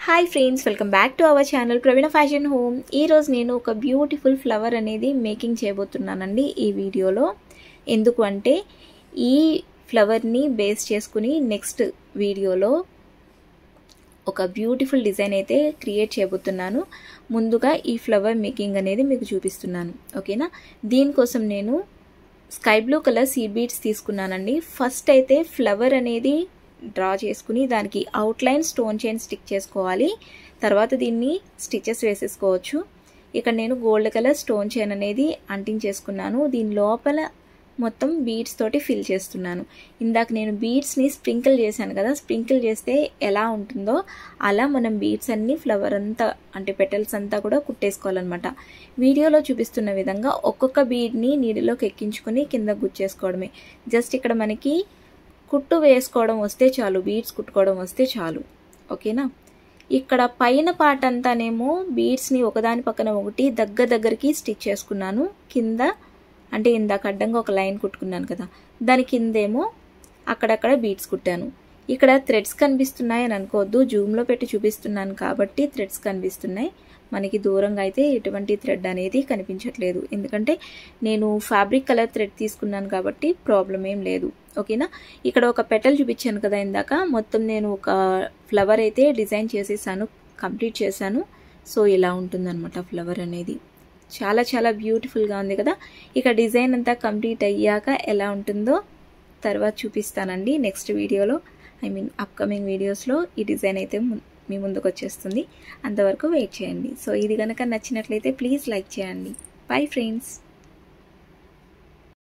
Hi friends, welcome back to our channel Praveena fashion home. ఈరోజు నేను ఒక beautiful flower అనేది మేకింగ్ చేయబోతున్నానండి ఈ వీడియోలో. ఎందుకు అంటే ఈ ఫ్లవర్ని బేస్ చేసుకుని నెక్స్ట్ వీడియోలో ఒక బ్యూటిఫుల్ డిజైన్ అయితే క్రియేట్ చేయబోతున్నాను. ముందుగా ఈ ఫ్లవర్ మేకింగ్ అనేది మీకు చూపిస్తున్నాను, ఓకేనా. దీనికోసం నేను sky blue colour seed beads తీసుకున్నానండి. ఫస్ట్ అయితే ఫ్లవర్ అనేది డ్రా చేసుకుని దానికి అవుట్లైన్ స్టోన్ చైన్ స్టిక్ చేసుకోవాలి. తర్వాత దీన్ని స్టిచెస్ వేసేసుకోవచ్చు. ఇక్కడ నేను గోల్డ్ కలర్ స్టోన్ చైన్ అనేది అంటించేసుకున్నాను. దీని లోపల మొత్తం బీడ్స్ తోటి ఫిల్ చేస్తున్నాను. ఇందాక నేను బీడ్స్ని స్ప్రింకిల్ చేశాను కదా, స్ప్రింకిల్ చేస్తే ఎలా ఉంటుందో అలా మనం బీడ్స్ అన్ని ఫ్లవర్ అంతా అంటే పెటల్స్ అంతా కూడా కుట్టేసుకోవాలన్నమాట. వీడియోలో చూపిస్తున్న విధంగా ఒక్కొక్క బీడ్ని నీడిలోకి ఎక్కించుకొని కింద గుచ్చేసుకోవడమే. జస్ట్ ఇక్కడ మనకి కుట్టు వేసుకోవడం వస్తే చాలు, బీడ్స్ కుట్టుకోవడం వస్తే చాలు, ఓకేనా. ఇక్కడ పైన పార్ట్ అంతానేమో బీడ్స్ని ఒకదాని పక్కన ఒకటి దగ్గరికి స్టిచ్ చేసుకున్నాను. కింద అంటే ఇందాక అడ్డంగా ఒక లైన్ కుట్టుకున్నాను కదా, దాని కిందేమో అక్కడక్కడ బీడ్స్ కుట్టాను. ఇక్కడ థ్రెడ్స్ కనిపిస్తున్నాయి అని అనుకోవద్దు, జూమ్లో పెట్టి చూపిస్తున్నాను కాబట్టి థ్రెడ్స్ కనిపిస్తున్నాయి. మనకి దూరంగా అయితే ఎటువంటి థ్రెడ్ అనేది కనిపించట్లేదు, ఎందుకంటే నేను ఫ్యాబ్రిక్ కలర్ థ్రెడ్ తీసుకున్నాను కాబట్టి ప్రాబ్లం ఏం లేదు, ఓకేనా. ఇక్కడ ఒక పెటల్ చూపించాను కదా ఇందాక, మొత్తం నేను ఒక ఫ్లవర్ అయితే డిజైన్ చేసేసాను, కంప్లీట్ చేశాను. సో ఇలా ఉంటుందన్నమాట ఫ్లవర్ అనేది. చాలా చాలా బ్యూటిఫుల్గా ఉంది కదా. ఇక డిజైన్ అంతా కంప్లీట్ అయ్యాక ఎలా ఉంటుందో తర్వాత చూపిస్తానండి నెక్స్ట్ వీడియోలో. అప్కమింగ్ వీడియోస్లో ఈ డిజైన్ అయితే మీ ముందుకు వచ్చేస్తుంది. అంతవరకు వెయిట్ చేయండి. సో ఇది కనుక నచ్చినట్లయితే ప్లీజ్ లైక్ చేయండి. Bye friends.